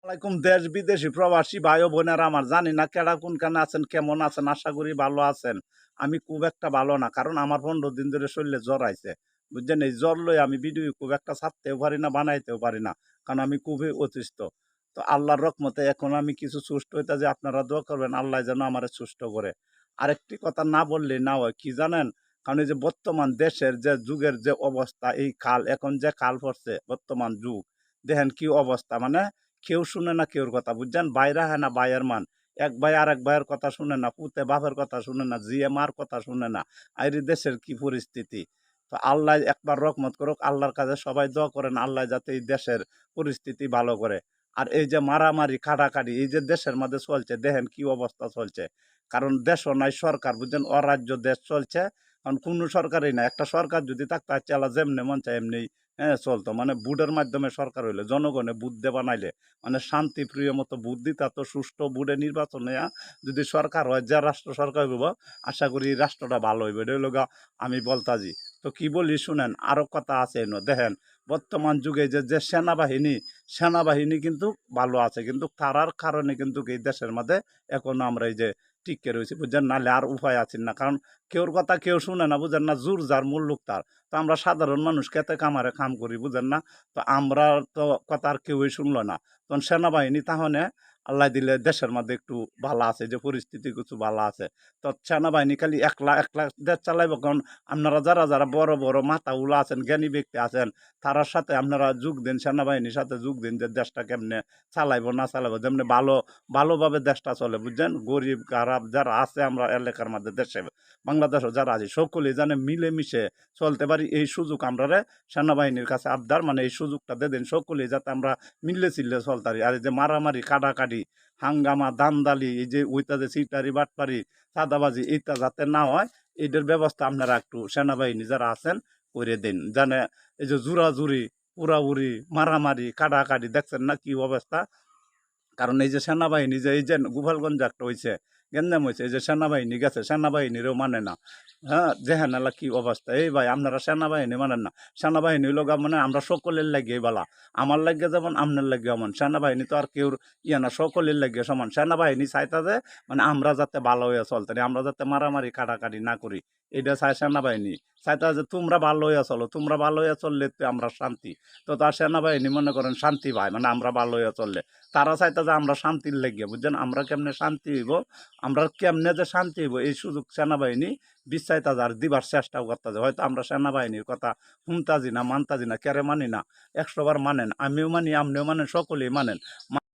আলাইকুম দেশ বিদেশি প্রবাসী ভাই ও বোনেরা আমার, জানি না কেডা কোনখানে আছেন, কেমন আছেন, আশা করি ভালো আছেন। আমি খুব একটা ভালো না, কারণ আমার 15 দিন ধরে শরীরে জ্বর আইছে, বুঝছেন। এই জ্বর লই আমি ভিডিও খুব একটা ছাড়তেও পারি না, বানাইতেও পারি না, কারণ আমি খুবই অসুস্থ। তো আল্লাহর রহমতে এখন আমি কিছু সুস্থ হইতে, যে আপনারা দোয়া করবেন আল্লাহ যেন আমার সুস্থ করে। আরেকটি কথা না বললেই না হয়, কি জানেন? কারণ এই যে বর্তমান দেশের যে যুগের যে অবস্থা, এই কাল এখন যে কাল পড়ছে বর্তমান যুগ, দেখেন কি অবস্থা, মানে কেউ শুনে না কেউর কথা, বুঝছেন। বাইরা হয় না ভাইয়ের মান, এক ভাই আর এক ভাইয়ের কথা শুনে না, পুতে বাপের কথা শুনে না, জিএ মার কথা শুনে না। আইরি দেশের কি পরিস্থিতি! তো আল্লাহ একবার রহমত করুক, আল্লাহর কাছে সবাই দোয়া করেন আল্লাহ যাতে এই দেশের পরিস্থিতি ভালো করে। আর এই যে মারামারি কাটাকাটি এই যে দেশের মধ্যে চলছে, দেখেন কি অবস্থা চলছে। কারণ দেশও নাই, সরকার, বুঝছেন, অরাজ্য দেশ চলছে। কারণ কোনো সরকারই না, একটা সরকার যদি থাকতো চালা যেমনি মন চায় এমনি চলতো, মানে বুডের মাধ্যমে সরকার হইলে জনগণে বুথ দিয়ে বানাইলে, মানে শান্তিপ্রিয় মতো বুথ দিতা, তো সুষ্ঠু বুডে নির্বাচন নেয়া যদি সরকার হয়, যা রাষ্ট্র সরকার হইব, আশা করি রাষ্ট্রটা ভালো হইবে, এটা হইল গা আমি বলতাজি। তো কি বলি শুনেন, আরো কথা আছে এনো, দেখেন বর্তমান যুগে যে যে সেনাবাহিনী কিন্তু ভালো আছে, কিন্তু তারার কারণে কিন্তু এই দেশের মধ্যে এখনো আমরা এই যে টিকে রয়েছি, বুঝছেন। নাহলে আর উপায় আছে না, কারণ কেউর কথা কেউ শুনে না, বুঝেন না, জোর যার মুল্লুক তার। তো আমরা সাধারণ মানুষ খেতে কামারে কাম করি, বুঝেন না। তো আমরা তো কথা আর কেউই শুনলো না, তখন সেনাবাহিনী তাহলে আল্লাহ দিলে দেশের মধ্যে একটু ভালো আছে, যে পরিস্থিতি কিছু ভালো আছে। তো সেনাবাহিনী খালি একলা একলা দেশ চালাইব, কারণ আপনারা যারা যারা বড় বড় মাথাগুলো আছেন, জ্ঞানী ব্যক্তি আছেন, তারার সাথে আপনারা যোগ দিন, সেনাবাহিনীর সাথে যোগ দিন, যে দেশটা কেমনে চালাইবো না চালাইবো, যেমনি ভালোভাবে দেশটা চলে, বুঝছেন। গরিব খারাপ যারা আছে আমরা এলাকার মধ্যে, দেশে বাংলাদেশও যারা আছে, সকলেই জানে মিলেমিশে চলতে পারি, এই সুযোগ আমরা সেনাবাহিনীর কাছে আবদার, মানে এই সুযোগটা দিয়ে দিন সকলেই, যাতে আমরা মিললে চিল্লে চলতারি। আর এই যে মারামারি কাটাকাটি হাঙ্গামা দান্দালি, এই যে ওইটা যে সিটারি বাটপারি চাঁদাবাজি, এইটা যাতে না হয়, এটার ব্যবস্থা আপনারা একটু সেনাবাহিনী যারা আছেন করে দিন, জানে। এই যে জুরাজুরি উড়াউড়ি মারামারি কাটাকাটি দেখছেন না কি অবস্থা। কারণ এই যে সেনাবাহিনী, যে এই যে গোপালগঞ্জ একটা হয়েছে, গেন্দাম হয়েছে, এই যে সেনাবাহিনী গেছে, সেনাবাহিনীরও মানে না। হ্যাঁ, যেহেন এলা কি অবস্থা, এই ভাই আপনারা সেনাবাহিনী মানেন না। সেনাবাহিনী লগা মানে আমরা সকলের লাগিয়ে বলা, আমার লাগিয়ে যেমন আপনার লাগিয়ে এমন, সেনাবাহিনী তো আর কেউ ইয়ে না, সকলের লাগিয়ে সমান। সেনাবাহিনী চাইতা যে মানে আমরা যাতে ভালো হয়ে চলতে, আমরা যাতে মারামারি কাটাকাটি না করি, এটা চায় সেনাবাহিনী। চাইতা যে তোমরা ভালো হয়ে চলো, তোমরা ভালো হয়ে চললে তো আমরা শান্তি। তো তার সেনাবাহিনী মনে করেন শান্তি পায়, মানে আমরা ভালো হয়ে চললে। তারা চাইতে যে আমরা শান্তির লেগে, বুঝছেন, আমরা কেমনে শান্তি হইব, আমরা কেমনে যে শান্তি হইব, এই সুযোগ সেনাবাহিনী বিশ্বাইতা আর দিবার চেষ্টাও করতে। হয়তো আমরা সেনাবাহিনীর কথা শুনতাজি না, মানতাজি না, কেরে মানি না, 100 বার মানেন, আমিও মানি, আপনিও মানেন, সকলেই মানেন।